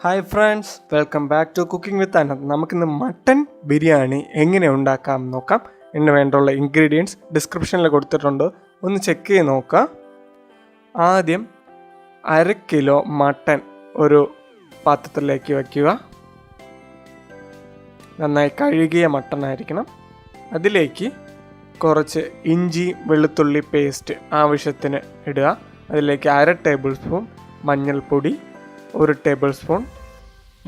Hi friends, welcome back to cooking with Ananth. നമുക്കിന്ന് mutton biryani എങ്ങനെ ഉണ്ടാക്കാം നോക്കാം. ഇതിന് വേണ്ടുള്ള ഇൻഗ്രീഡിയൻസ് ഡിസ്ക്രിപ്ഷനിൽ കൊടുത്തിട്ടുണ്ട്, ഒന്ന് ചെക്ക് ചെയ്ത് നോക്കാം. ആദ്യം 1/2 കിലോ മട്ടൻ ഒരു പാത്രത്തിലേക്ക് വയ്ക്കുക. നന്നായി കഴുകിയ മട്ടൺ ആയിരിക്കണം. അതിലേക്ക് കുറച്ച് ഇഞ്ചി വെളുത്തുള്ളി പേസ്റ്റ് ആവശ്യത്തിന് ഇടുക. അതിലേക്ക് 1/2 ടേബിൾ സ്പൂൺ മഞ്ഞൾപ്പൊടി, 1 ടേബിൾ സ്പൂൺ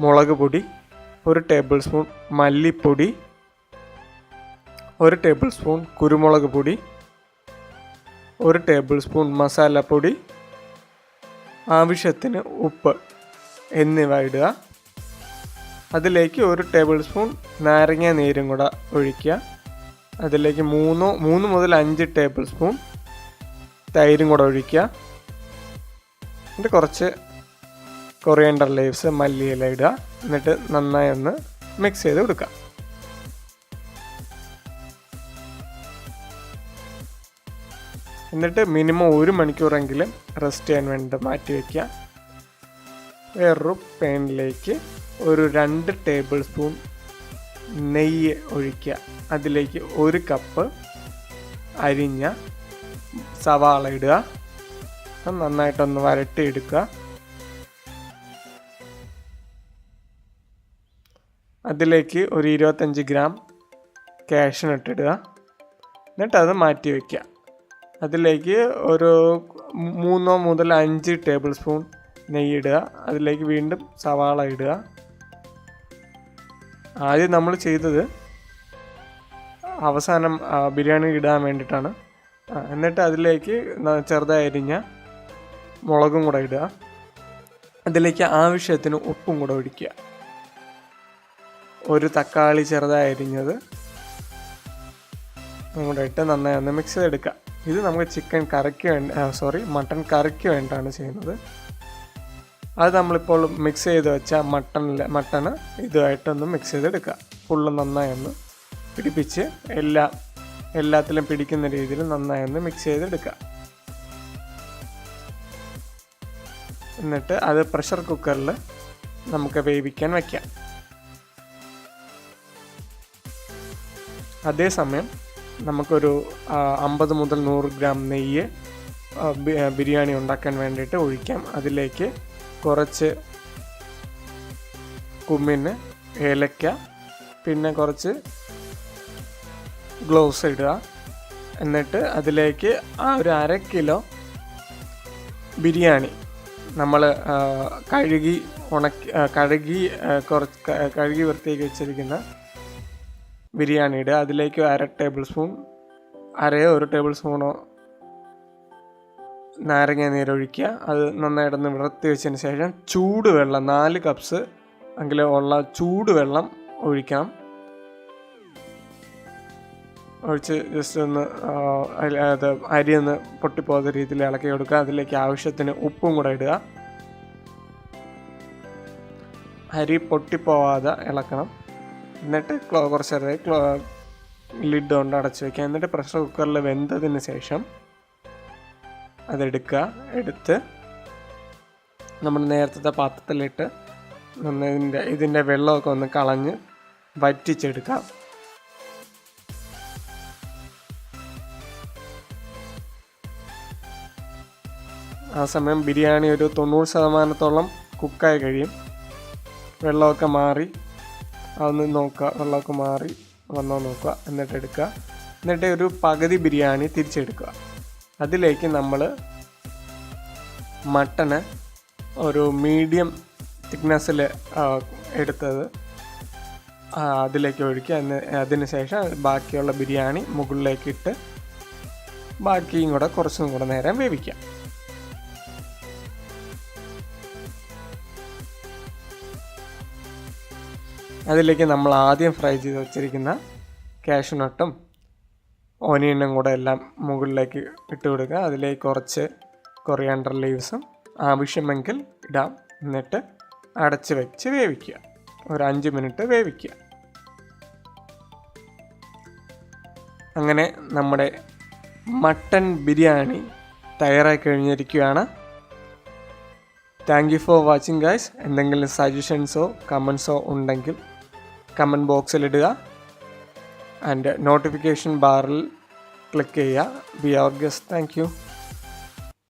മുളക് പൊടി, 1 ടേബിൾ സ്പൂൺ മല്ലിപ്പൊടി, 1 ടേബിൾ സ്പൂൺ കുരുമുളക് പൊടി, 1 ടേബിൾ സ്പൂൺ മസാലപ്പൊടി, ആവശ്യത്തിന് ഉപ്പ് എന്നിവ ഇടുക. അതിലേക്ക് 1 ടേബിൾ സ്പൂൺ നാരങ്ങ നീരും കൂടെ ഒഴിക്കുക. അതിലേക്ക് 3 മുതൽ 5 ടേബിൾ സ്പൂൺ തൈരും കൂടെ ഒഴിക്കുക. എന്നിട്ട് കുറച്ച് കൊറിയാണ്ടർ ലീവ്സ്, മല്ലിയില ഇടുക. എന്നിട്ട് നന്നായി ഒന്ന് മിക്സ് ചെയ്ത് കൊടുക്കുക. എന്നിട്ട് മിനിമം 1 മണിക്കൂറെങ്കിലും റെസ്റ്റ് ചെയ്യാൻ വേണ്ടി മാറ്റി വയ്ക്കുക. വേറൊരു പാനിലേക്ക് 2 ടേബിൾ സ്പൂൺ നെയ്യ് ഒഴിക്കുക. അതിലേക്ക് 1 കപ്പ് അരിഞ്ഞ സവാള ഇടുക. നന്നായിട്ടൊന്ന് വരട്ടിയെടുക്കുക. അതിലേക്ക് 25 ഗ്രാം കാഷ്യൂനട്ട് ഇടുക. എന്നിട്ട് അത് മാറ്റി വയ്ക്കുക. അതിലേക്ക് 3 മുതൽ 5 ടേബിൾ സ്പൂൺ നെയ്യ് ഇടുക. അതിലേക്ക് വീണ്ടും സവാള ഇടുക. ആദ്യം നമ്മൾ ചെയ്തത് അവസാനം ബിരിയാണി ഇടാൻ വേണ്ടിയിട്ടാണ്. എന്നിട്ട് അതിലേക്ക് ചെറുതായി അരിഞ്ഞ മുളകും കൂടെ ഇടുക. അതിലേക്ക് ആവശ്യത്തിന് ഉപ്പും കൂടെ ഒഴിക്കുക. 1 തക്കാളി ചെറുതായി അരിഞ്ഞത് കൂടെ ഇട്ട് നന്നായി ഒന്ന് മിക്സ് ചെയ്തെടുക്കുക. ഇത് നമുക്ക് മട്ടൺ കറിക്ക് വേണ്ടിയിട്ടാണ് ചെയ്യുന്നത്. അത് നമ്മളിപ്പോൾ മിക്സ് ചെയ്ത് വെച്ച മട്ടണ് ഇതുമായിട്ടൊന്ന് മിക്സ് ചെയ്തെടുക്കുക. ഫുള്ള് നന്നായി ഒന്ന് പിടിപ്പിച്ച് എല്ലാത്തിലും പിടിക്കുന്ന രീതിയിൽ നന്നായി ഒന്ന് മിക്സ് ചെയ്തെടുക്കുക. എന്നിട്ട് അത് പ്രഷർ കുക്കറിൽ നമുക്ക് വേവിക്കാൻ വയ്ക്കാം. അതേസമയം നമുക്കൊരു 50 മുതൽ 100 ഗ്രാം നെയ്യ് ബിരിയാണി ഉണ്ടാക്കാൻ വേണ്ടിയിട്ട് ഒഴിക്കാം. അതിലേക്ക് കുറച്ച് കുമ്മിന്, ഏലക്ക, പിന്നെ കുറച്ച് ഗ്ലൗസ് ഇടുക. എന്നിട്ട് അതിലേക്ക് ഒരു 1/2 കിലോ ബിരിയാണി നമ്മൾ കഴുകി വൃത്തിയാക്കി വെച്ചിരിക്കുന്ന ബിരിയാണി ഇടുക. അതിലേക്ക് 1 ടേബിൾ സ്പൂൺ 1 ടേബിൾ സ്പൂണോ നാരങ്ങ നീരൊഴിക്കുക. അത് നന്നായിട്ടൊന്ന് വൃത്തി വെച്ചതിന് ശേഷം ചൂടുവെള്ളം 4 കപ്സ് എങ്കിലും ഉള്ള ചൂടുവെള്ളം ഒഴിക്കണം. ഒഴിച്ച് ജസ്റ്റ് ഒന്ന് അരി ഒന്ന് പൊട്ടിപ്പോകാത്ത രീതിയിൽ ഇളക്കി കൊടുക്കുക. അതിലേക്ക് ആവശ്യത്തിന് ഉപ്പും കൂടെ ഇടുക. അരി പൊട്ടിപ്പോവാതെ ഇളക്കണം. എന്നിട്ട് കുറച്ച് നേരം ലിഡ് കൊണ്ട് അടച്ചു വയ്ക്കുക. എന്നിട്ട് പ്രഷർ കുക്കറിൽ വെന്തതിന് ശേഷം എടുത്ത് നമ്മൾ നേരത്തെ പാത്രത്തിലിട്ട് ഇതിൻ്റെ വെള്ളമൊക്കെ ഒന്ന് കളഞ്ഞ് വറ്റിച്ചെടുക്കാം. ആ സമയം ബിരിയാണി ഒരു 90% കുക്കായി കഴിയും. വെള്ളമൊക്കെ മാറി അതൊന്ന് നോക്കുക, വെള്ളമൊക്കെ മാറി വന്നോ നോക്കുക. എന്നിട്ട് എടുക്കുക. എന്നിട്ട് ഒരു പകുതി ബിരിയാണി തിരിച്ചെടുക്കുക. അതിലേക്ക് നമ്മൾ മട്ടന് ഒരു മീഡിയം തിക്നെസ്സിൽ എടുത്തത് അതിലേക്ക് ഒഴിക്കുക. അതിന് ശേഷം ബാക്കിയുള്ള ബിരിയാണി മുകളിലേക്ക് ഇട്ട് ബാക്കിയും കൂടെ കുറച്ചും കൂടെ നേരം വേവിക്കാം. അതിലേക്ക് നമ്മൾ ആദ്യം ഫ്രൈ ചെയ്ത് വെച്ചിരിക്കുന്ന കാഷ്യൂനട്ടും ഓനിയനും കൂടെ എല്ലാം മുകളിലേക്ക് ഇട്ട് കൊടുക്കുക. അതിലേക്ക് കുറച്ച് കൊറിയാണ്ടർ ലീവ്സും ആവശ്യമെങ്കിൽ ഇടാം. എന്നിട്ട് അടച്ച് വെച്ച് വേവിക്കുക. ഒരു 5 മിനിറ്റ് വേവിക്കുക. അങ്ങനെ നമ്മുടെ മട്ടൻ ബിരിയാണി തയ്യാറായി കഴിഞ്ഞിരിക്കുകയാണ്. Thank you for watching guys. എന്തെങ്കിലും സജഷൻസോ കമൻസോ ഉണ്ടെങ്കിൽ കമൻറ്റ് ബോക്സിലിടുക. ആൻഡ് നോട്ടിഫിക്കേഷൻ ബാറിൽ ക്ലിക്ക് ചെയ്യുക. Be our guest. Thank U.